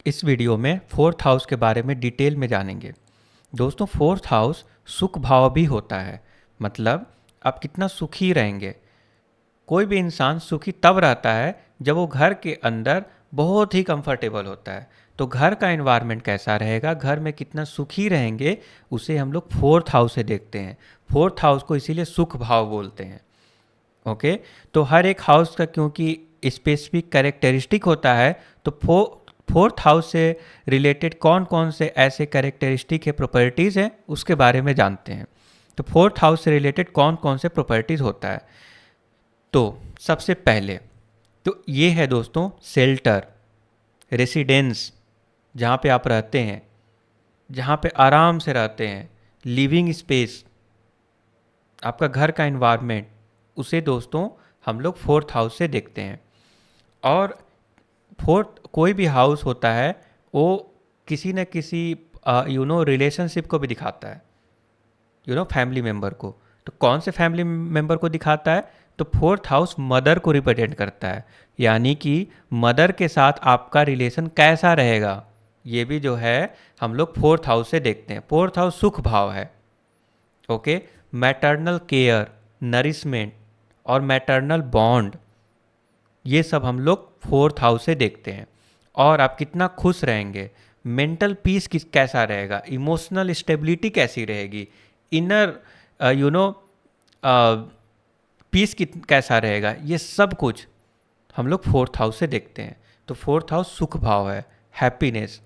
इस वीडियो में fourth house के बारे में डिटेल में जानेंगे। दोस्तों, फोर्थ हाउस सुख भाव भी होता है। मतलब आप कितना सुखी रहेंगे। कोई भी इंसान सुखी तब रहता है जब वो घर के अंदर बहुत ही कंफर्टेबल होता है। तो घर का एनवायरनमेंट कैसा रहेगा, घर में कितना सुखी रहेंगे, उसे हम लोग फोर्थ हाउस से देखते हैं। फोर्थ हाउस को इसीलिए सुख भाव बोलते हैं। ओके। तो हर एक हाउस का क्योंकि स्पेसिफिक कैरेक्टरिस्टिक होता है, तो फोर्थ हाउस से रिलेटेड कौन कौन से ऐसे कैरेक्टरिस्टिक है, प्रॉपर्टीज़ हैं, उसके बारे में जानते हैं। तो फोर्थ हाउस से रिलेटेड कौन कौन से प्रॉपर्टीज़ होता है। तो सबसे पहले तो ये है दोस्तों, शेल्टर, रेसिडेंस, जहाँ पे आप रहते हैं, जहाँ पे आराम से रहते हैं, लिविंग स्पेस, आपका घर का इन्वायरमेंट, उसे दोस्तों हम लोग फोर्थ हाउस से देखते हैं। और फोर्थ कोई भी हाउस होता है, वो किसी न किसी रिलेशनशिप को भी दिखाता है, फैमिली मेम्बर को। तो कौन से फैमिली मेम्बर को दिखाता है? तो फोर्थ हाउस मदर को रिप्रेजेंट करता है। यानी कि मदर के साथ आपका रिलेशन कैसा रहेगा, ये भी जो है हम लोग फोर्थ हाउस से देखते हैं। फोर्थ हाउस सुख भाव है। ओके। मैटरनल केयर, नरिशमेंट और मैटरनल बॉन्ड, ये सब हम लोग फोर्थ हाउस से देखते हैं। और आप कितना खुश रहेंगे, मेंटल पीस किस कैसा रहेगा, इमोशनल स्टेबिलिटी कैसी रहेगी, इनर यू नो पीस कैसा रहेगा, ये सब कुछ हम लोग फोर्थ हाउस से देखते हैं। तो फोर्थ हाउस सुख भाव है, हैप्पीनेस,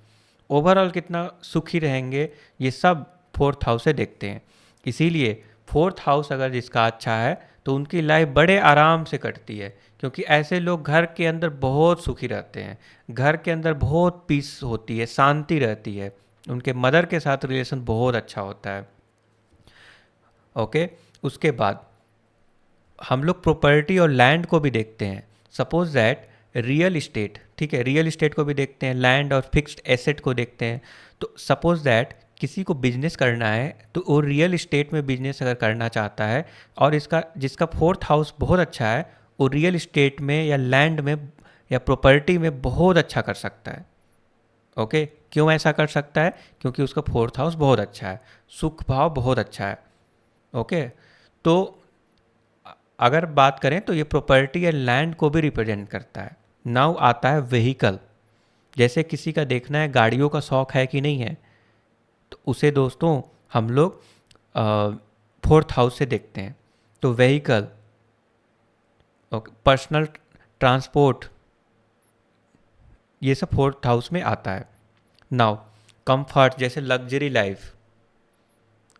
ओवरऑल कितना सुखी रहेंगे, ये सब फोर्थ हाउस से देखते हैं। इसीलिए फोर्थ हाउस अगर जिसका अच्छा है तो उनकी लाइफ बड़े आराम से कटती है, क्योंकि ऐसे लोग घर के अंदर बहुत सुखी रहते हैं। घर के अंदर बहुत पीस होती है, शांति रहती है, उनके मदर के साथ रिलेशन बहुत अच्छा होता है। ओके। उसके बाद हम लोग प्रॉपर्टी और लैंड को भी देखते हैं। सपोज दैट रियल इस्टेट, ठीक है, रियल इस्टेट को भी देखते हैं, लैंड और फिक्स्ड एसेट को देखते हैं। तो सपोज दैट किसी को बिजनेस करना है, तो वो रियल इस्टेट में बिजनेस अगर करना चाहता है और इसका जिसका फोर्थ हाउस बहुत अच्छा है, वो रियल इस्टेट में या लैंड में या प्रॉपर्टी में बहुत अच्छा कर सकता है। ओके। क्यों ऐसा कर सकता है? क्योंकि उसका फोर्थ हाउस बहुत अच्छा है, सुख भाव बहुत अच्छा है। ओके। तो अगर बात करें तो ये प्रॉपर्टी या लैंड को भी रिप्रेजेंट करता है। नाउ आता है व्हीकल। जैसे किसी का देखना है गाड़ियों का शौक है कि नहीं है, तो उसे दोस्तों हम लोग फोर्थ हाउस से देखते हैं। तो व्हीकल, ओके, पर्सनल ट्रांसपोर्ट, ये सब फोर्थ हाउस में आता है। नाउ कंफर्ट, जैसे luxury life,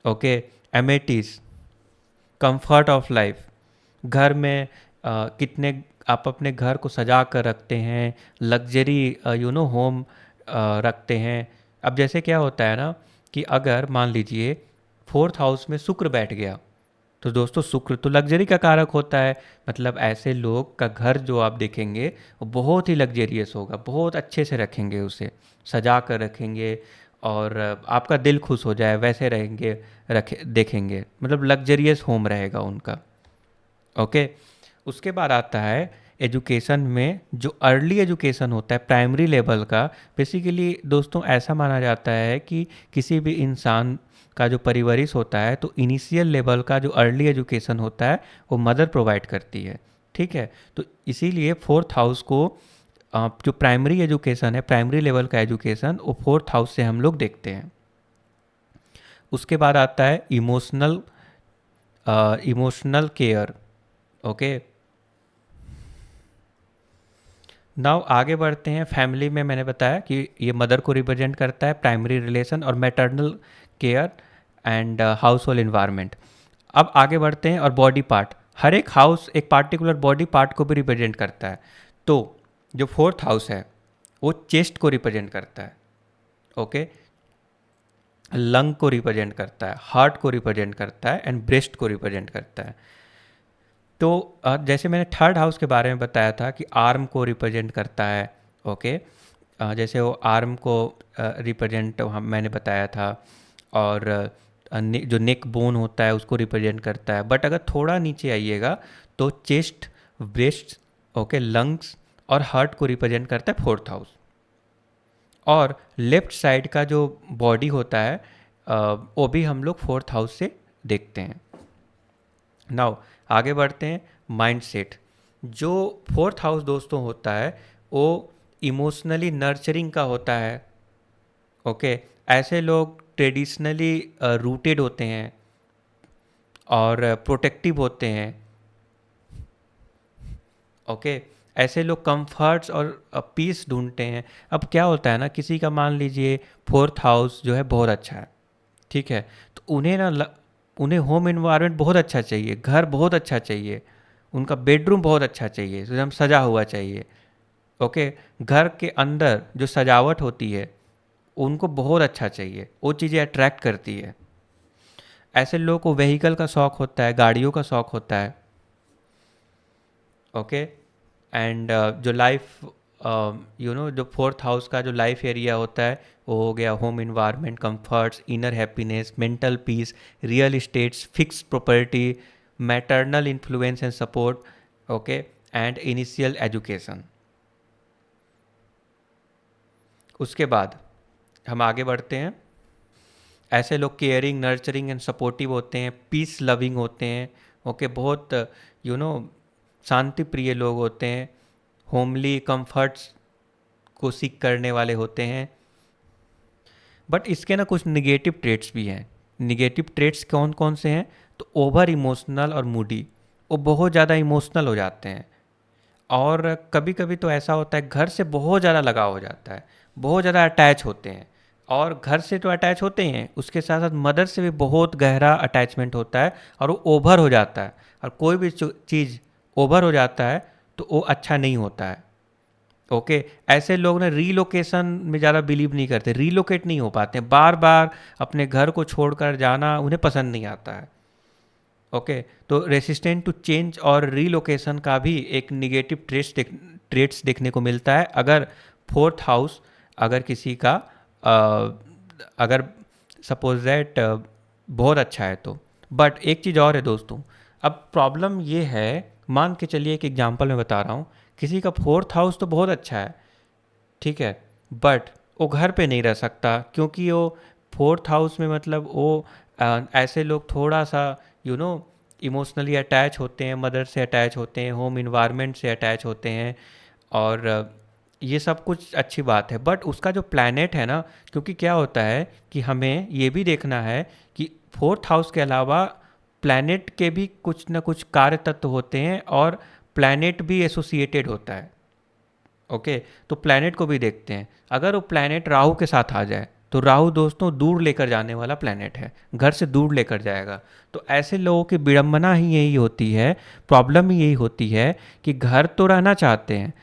okay, amenities, comfort of life, घर में कितने आप अपने घर को सजा कर रखते हैं, लग्जरी होम रखते हैं। अब जैसे क्या होता है ना, कि अगर मान लीजिए फोर्थ हाउस में शुक्र बैठ गया, तो दोस्तों शुक्र तो लग्जरी का कारक होता है। मतलब ऐसे लोग का घर जो आप देखेंगे वो बहुत ही लग्जरियस होगा, बहुत अच्छे से रखेंगे, उसे सजा कर रखेंगे, और आपका दिल खुश हो जाए वैसे रहेंगे, रखे देखेंगे, मतलब लग्जरियस होम रहेगा उनका। ओके। उसके बाद आता है एजुकेशन में, जो अर्ली एजुकेशन होता है प्राइमरी लेवल का। बेसिकली दोस्तों ऐसा माना जाता है कि किसी भी इंसान का जो परवरिश होता है, तो इनिशियल लेवल का जो अर्ली एजुकेशन होता है वो मदर प्रोवाइड करती है। ठीक है। तो इसीलिए फोर्थ हाउस को जो प्राइमरी एजुकेशन है, प्राइमरी लेवल का एजुकेशन, वो फोर्थ हाउस से हम लोग देखते हैं। उसके बाद आता है इमोशनल केयर। ओके। नाउ आगे बढ़ते हैं। फैमिली में मैंने बताया कि ये मदर को रिप्रेजेंट करता है, प्राइमरी रिलेशन और maternal care and house hold environment. अब आगे बढ़ते हैं, और बॉडी पार्ट, हर एक हाउस एक पार्टिकुलर बॉडी पार्ट को भी रिप्रेजेंट करता है। तो जो फोर्थ हाउस है वो चेस्ट को रिप्रेजेंट करता है। ओके। लंग को रिप्रेजेंट करता है, हार्ट को रिप्रेजेंट करता है एंड ब्रेस्ट को रिप्रेजेंट करता है। तो जैसे मैंने थर्ड हाउस के बारे में बताया था कि आर्म को रिप्रेजेंट करता है। ओके। जैसे वो आर्म को रिप्रेजेंट मैंने बताया था। और जो नेक बोन होता है उसको रिप्रेजेंट करता है। बट अगर थोड़ा नीचे आइएगा तो चेस्ट, ब्रेस्ट, ओके, लंग्स और हार्ट को रिप्रेजेंट करता है फोर्थ हाउस। और लेफ्ट साइड का जो बॉडी होता है वो भी हम लोग फोर्थ हाउस से देखते हैं। नाउ आगे बढ़ते हैं, माइंडसेट। जो फोर्थ हाउस दोस्तों होता है वो इमोशनली नर्चरिंग का होता है। ओके, ऐसे लोग ट्रेडिशनली रूटेड होते हैं और प्रोटेक्टिव होते हैं। ओके, ऐसे लोग कंफर्ट्स और पीस ढूंढते हैं। अब क्या होता है ना, किसी का मान लीजिए फोर्थ हाउस जो है बहुत अच्छा है, ठीक है, तो उन्हें होम इन्वायरमेंट बहुत अच्छा चाहिए, घर बहुत अच्छा चाहिए, उनका बेडरूम बहुत अच्छा चाहिए, एकदम सजा हुआ चाहिए। ओके, घर के अंदर जो सजावट होती है उनको बहुत अच्छा चाहिए, वो चीज़ें अट्रैक्ट करती है। ऐसे लोगों को व्हीकल का शौक होता है, गाड़ियों का शौक होता है। ओके, एंड जो लाइफ जो फोर्थ हाउस का जो लाइफ एरिया होता है वो हो गया home environment, comforts, inner happiness, mental peace, real estates, fix property, maternal influence and support. Okay, and initial education. उसके बाद हम आगे बढ़ते हैं। ऐसे लोग केयरिंग, नर्चरिंग एंड सपोर्टिव होते हैं, पीस लविंग होते हैं। ओके, बहुत यू नो शांति प्रिय लोग होते हैं, होमली कंफर्ट्स को सीख करने वाले होते हैं। बट इसके ना कुछ निगेटिव ट्रेट्स भी हैं। निगेटिव ट्रेट्स कौन कौन से हैं? तो ओवर इमोशनल और मूडी, वो बहुत ज़्यादा इमोशनल हो जाते हैं। और कभी कभी तो ऐसा होता है घर से बहुत ज़्यादा लगाव हो जाता है, बहुत ज़्यादा अटैच होते हैं। और घर से तो अटैच होते ही हैं, उसके साथ साथ मदर से भी बहुत गहरा अटैचमेंट होता है और वो ओवर हो जाता है। और कोई भी चीज़ ओवर हो जाता है तो वो अच्छा नहीं होता है। ओके, ऐसे लोग ना रीलोकेशन में ज़्यादा बिलीव नहीं करते, रीलोकेट नहीं हो पाते, बार बार अपने घर को छोड़कर जाना उन्हें पसंद नहीं आता है। ओके, तो रेसिस्टेंट टू चेंज और रीलोकेशन का भी एक निगेटिव ट्रेट्स देखने को मिलता है अगर फोर्थ हाउस, अगर किसी का अगर सपोज दैट बहुत अच्छा है तो। बट एक चीज़ और है दोस्तों, अब प्रॉब्लम ये है, मान के चलिए एक एग्जांपल मैं बता रहा हूँ, किसी का फोर्थ हाउस तो बहुत अच्छा है, ठीक है, बट वो घर पे नहीं रह सकता क्योंकि वो फोर्थ हाउस में मतलब वो ऐसे लोग थोड़ा सा इमोशनली अटैच होते हैं, मदर से अटैच होते हैं, होम इन्वायरमेंट से अटैच होते हैं। और ये सब कुछ अच्छी बात है, बट उसका जो प्लैनेट है ना, क्योंकि क्या होता है कि हमें ये भी देखना है कि फोर्थ हाउस के अलावा प्लैनेट के भी कुछ ना कुछ कार्य तत्व होते हैं और प्लैनेट भी एसोसिएटेड होता है। ओके, तो प्लैनेट को भी देखते हैं। अगर वो प्लैनेट राहु के साथ आ जाए तो राहु दोस्तों दूर लेकर जाने वाला प्लैनेट है, घर से दूर लेकर जाएगा। तो ऐसे लोगों की विडंबना ही यही होती है, प्रॉब्लम ही यही होती है कि घर तो रहना चाहते हैं,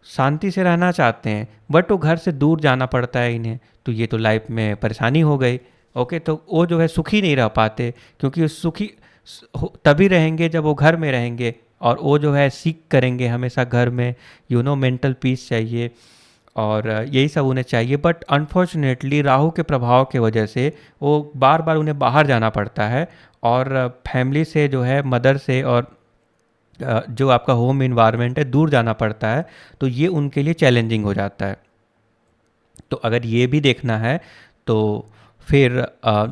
शांति से रहना चाहते हैं, बट वो घर से दूर जाना पड़ता है इन्हें, तो ये तो लाइफ में परेशानी हो गई। ओके, तो वो जो है सुखी नहीं रह पाते, क्योंकि वो सुखी तभी रहेंगे जब वो घर में रहेंगे, और वो जो है सीख करेंगे हमेशा घर में, मेंटल पीस चाहिए और यही सब उन्हें चाहिए। बट अनफॉर्चुनेटली राहु के प्रभाव के वजह से वो बार बार उन्हें बाहर जाना पड़ता है और फैमिली से जो है, मदर से और जो आपका होम इन्वायरमेंट है दूर जाना पड़ता है, तो ये उनके लिए चैलेंजिंग हो जाता है। तो अगर ये भी देखना है तो फिर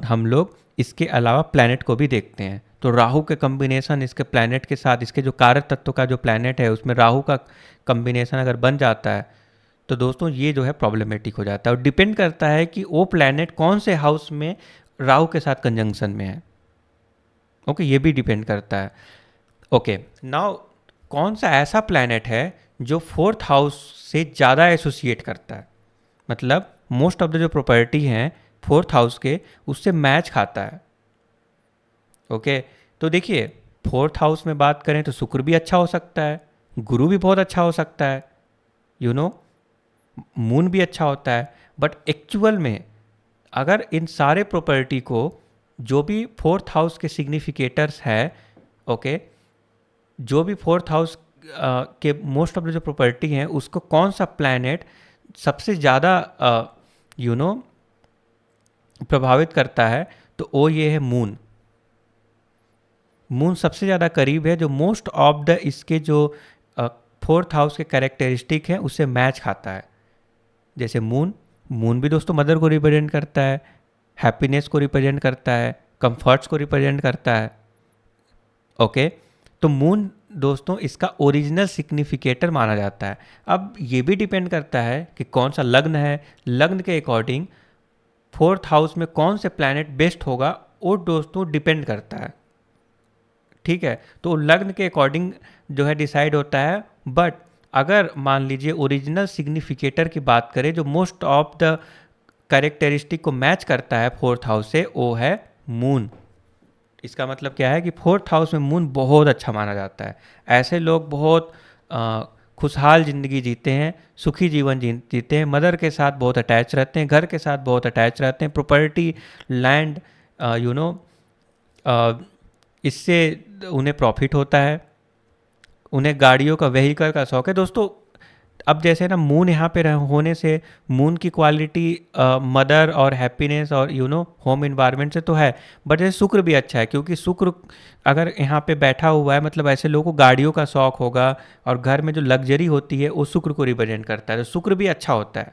हम लोग इसके अलावा प्लैनेट को भी देखते हैं। तो राहु के कम्बिनेशन इसके प्लैनेट के साथ, इसके जो कारक तत्व का जो प्लैनेट है उसमें राहु का कम्बिनेशन अगर बन जाता है तो दोस्तों ये जो है प्रॉब्लमेटिक हो जाता है। और डिपेंड करता है कि वो प्लैनेट कौन से हाउस में राहु के साथ कंजंक्शन में है। ओके, ये भी डिपेंड करता है। ओके, नाउ कौन सा ऐसा प्लैनेट है जो फोर्थ हाउस से ज़्यादा एसोसिएट करता है, मतलब मोस्ट ऑफ द जो प्रॉपर्टी हैं फोर्थ हाउस के उससे मैच खाता है। ओके, तो देखिए फोर्थ हाउस में बात करें तो शुक्र भी अच्छा हो सकता है, गुरु भी बहुत अच्छा हो सकता है, यू नो मून भी अच्छा होता है। बट एक्चुअल में अगर इन सारे प्रॉपर्टी को, जो भी फोर्थ हाउस के सिग्निफिकेटर्स है, ओके, जो भी फोर्थ हाउस के मोस्ट ऑफ द जो प्रॉपर्टी हैं उसको कौन सा प्लैनेट सबसे ज़्यादा यू नो प्रभावित करता है, तो वो ये है मून। मून सबसे ज़्यादा करीब है, जो मोस्ट ऑफ द इसके जो फोर्थ हाउस के कैरेक्टरिस्टिक हैं उससे मैच खाता है। जैसे मून मून भी दोस्तों मदर को रिप्रेजेंट करता है, हैप्पीनेस को रिप्रेजेंट करता है, कंफर्ट्स को रिप्रेजेंट करता है। ओके, तो मून दोस्तों इसका ओरिजिनल सिग्निफिकेटर माना जाता है। अब ये भी डिपेंड करता है कि कौन सा लग्न है, लग्न के अकॉर्डिंग फोर्थ हाउस में कौन से प्लैनेट बेस्ट होगा वो दोस्तों डिपेंड करता है। ठीक है, तो लग्न के अकॉर्डिंग जो है डिसाइड होता है। बट अगर मान लीजिए ओरिजिनल सिग्निफिकेटर की बात करें, जो मोस्ट ऑफ द कैरेक्टरिस्टिक को मैच करता है फोर्थ हाउस से, वो है मून। इसका मतलब क्या है कि फोर्थ हाउस में मून बहुत अच्छा माना जाता है। ऐसे लोग बहुत खुशहाल ज़िंदगी जीते हैं, सुखी जीवन जीते हैं, मदर के साथ बहुत अटैच रहते हैं, घर के साथ बहुत अटैच रहते हैं, प्रॉपर्टी, लैंड, यू नो, इससे उन्हें प्रॉफिट होता है, उन्हें गाड़ियों का, व्हीकल का शौक है दोस्तों। अब जैसे ना मून यहाँ पे होने से मून की क्वालिटी मदर और हैप्पीनेस और होम इन्वायरमेंट से तो है, बट जैसे शुक्र भी अच्छा है, क्योंकि शुक्र अगर यहाँ पे बैठा हुआ है मतलब ऐसे लोगों को गाड़ियों का शौक होगा और घर में जो लग्जरी होती है वो शुक्र को रिप्रेजेंट करता है, तो शुक्र भी अच्छा होता है।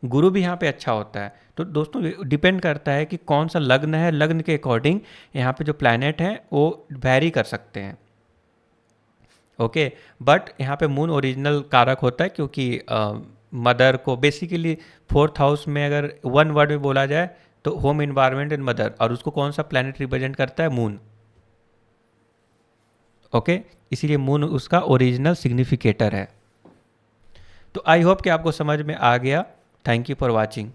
गुरु भी यहाँ पे अच्छा होता है। तो दोस्तों डिपेंड करता है कि कौन सा लग्न है, लग्न के अकॉर्डिंग यहाँ पे जो प्लैनेट हैं वो वैरी कर सकते हैं। ओके, बट यहाँ पे मून ओरिजिनल कारक होता है, क्योंकि मदर को बेसिकली फोर्थ हाउस में अगर वन वर्ड में बोला जाए तो होम इन्वायरमेंट एंड मदर, और उसको कौन सा प्लैनेट रिप्रेजेंट करता है, मून। ओके, इसीलिए मून उसका ओरिजिनल सिग्निफिकेटर है। तो आई होप कि आपको समझ में आ गया। Thank you for watching.